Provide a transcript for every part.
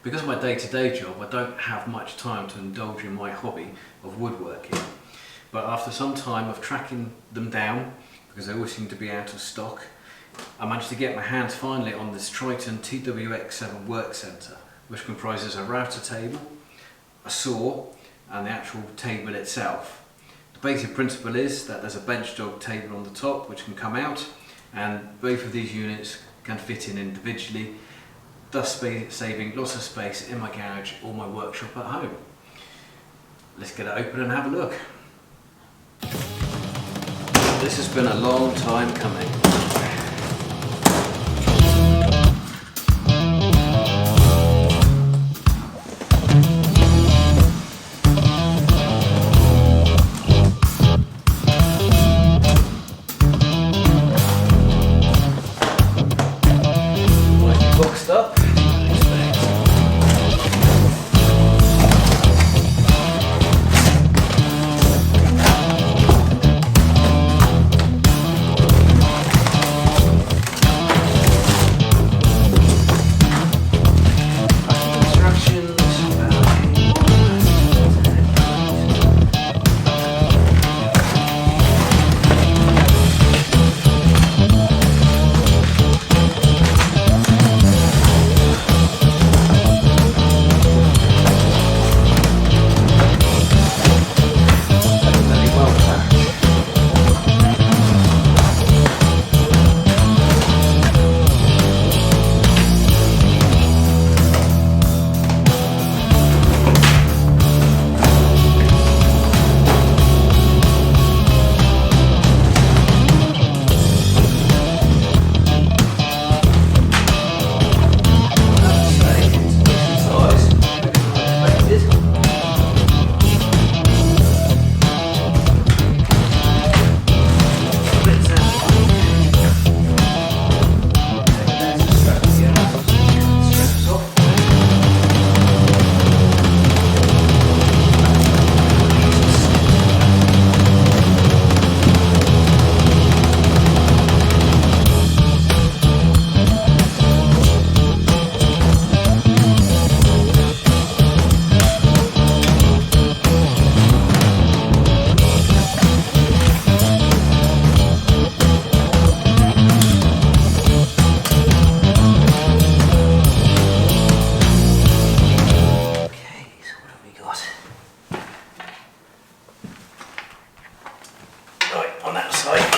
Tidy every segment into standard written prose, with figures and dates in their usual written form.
Because of my day-to-day job, I don't have much time to indulge in my hobby of woodworking. But after some time of tracking them down, because they always seem to be out of stock, I managed to get my hands finally on this Triton TWX7 Work Centre, which comprises a router table, a saw, and the actual table itself. The basic principle is that there's a bench job table on the top which can come out, and both of these units can fit in individually, thus saving lots of space in my garage or my workshop at home. Let's get it open and have a look. This has been a long time coming. Boxed up.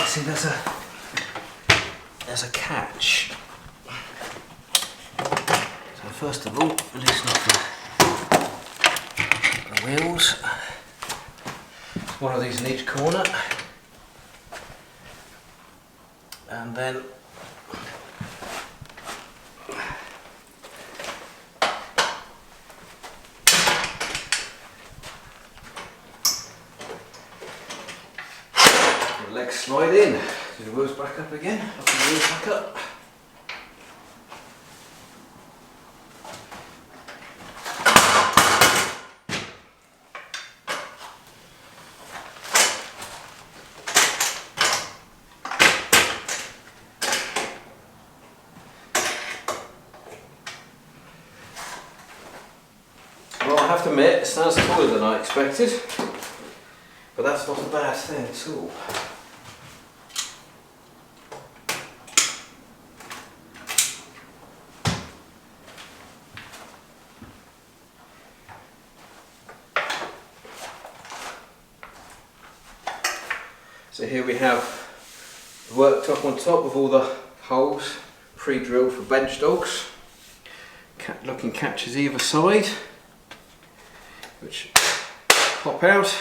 See, there's a catch. So first of all, loosen up the wheels. One of these in each corner, and then the legs slide in. Do the wheels back up again. Up the wheels back up. Well, I have to admit, it sounds taller than I expected, but that's not a bad thing at all. So here we have the worktop on top with all the holes pre-drilled for bench dogs. Cat-looking catches either side, which pop out,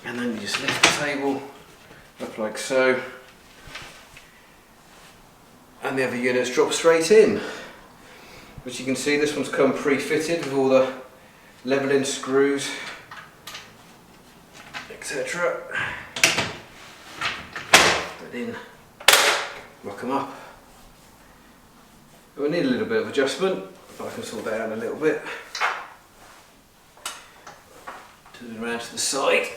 and then you just lift the table up like so, and the other units drop straight in. As you can see, this one's come pre-fitted with all the levelling screws, etc. Put in, rock them up. We'll need a little bit of adjustment, but I can sort that out a little bit. Turn it around to the side.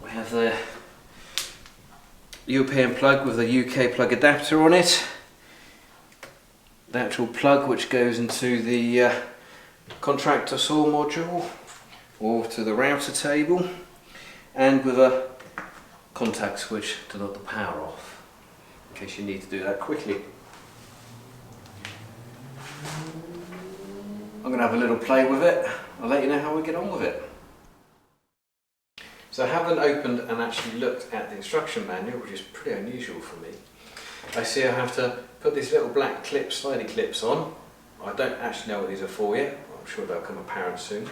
We have the European plug with a UK plug adapter on it. The actual plug which goes into the Contractor saw module or to the router table, and with a contact switch to knock the power off in case you need to do that quickly. I'm going to have a little play with it. I'll let you know how we get on with it. So I haven't opened and actually looked at the instruction manual, which is pretty unusual for me. I see I have to put these little black clips, slidey clips on. I don't actually know what these are for yet. I'm sure they'll become apparent soon.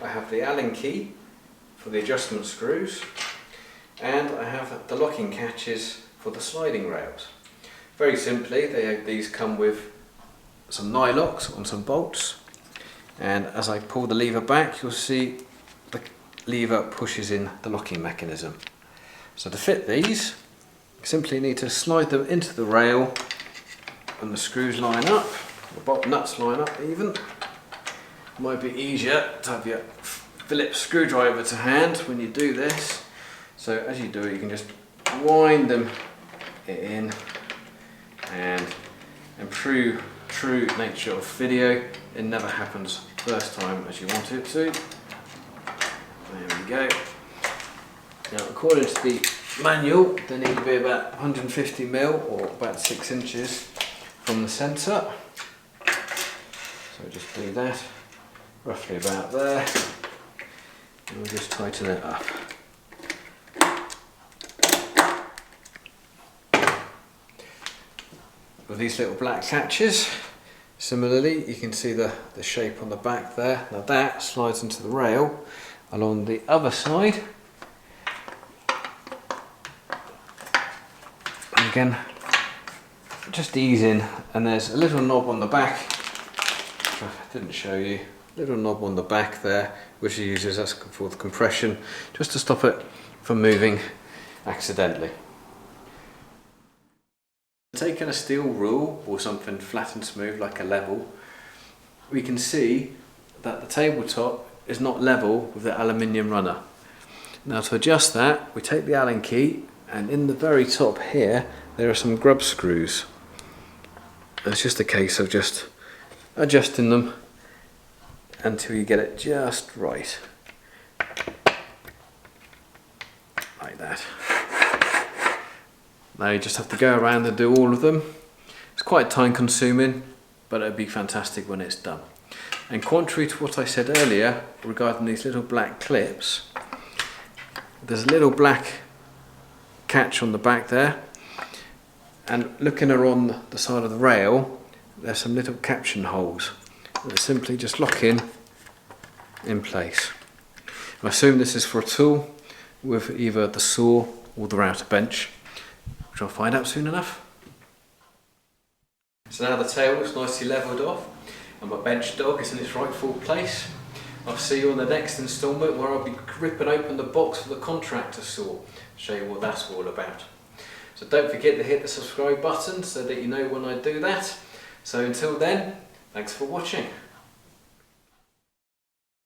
I have the Allen key for the adjustment screws, and I have the locking catches for the sliding rails. Very simply, these come with some nylocks on some bolts, and as I pull the lever back, you'll see the lever pushes in the locking mechanism. So to fit these, you simply need to slide them into the rail, and the screws line up, the bolt nuts line up even. Might be easier to have your Phillips screwdriver to hand when you do this. So as you do it, you can just wind them in, and true nature of video, it never happens first time as you want it to. There we go. Now according to the manual, they need to be about 150 mil or about 6 inches from the centre. So just do that, roughly about there, and we'll just tighten it up. With these little black catches, similarly, you can see the shape on the back there. Now that slides into the rail along the other side. And again, just ease in, and there's a little knob on the back, which I didn't show you. Little knob on the back there, which uses us for the compression, just to stop it from moving accidentally. Taking a steel rule or something flat and smooth like a level, we can see that the tabletop is not level with the aluminium runner. Now to adjust that, we take the Allen key, and in the very top here there are some grub screws. It's just a case of just adjusting them until you get it just right, like that. Now you just have to go around and do all of them. It's quite time consuming, but it'll be fantastic when it's done. And contrary to what I said earlier regarding these little black clips, there's a little black catch on the back there, and looking around the side of the rail, there's some little caption holes that simply just lock in place. I assume this is for a tool with either the saw or the router bench, which I'll find out soon enough. So now the tail is nicely levelled off and my bench dog is in its rightful place. I'll see you on the next instalment where I'll be ripping open the box for the Contractor saw, show you what that's all about. So don't forget to hit the subscribe button so that you know when I do that. So until then, thanks for watching.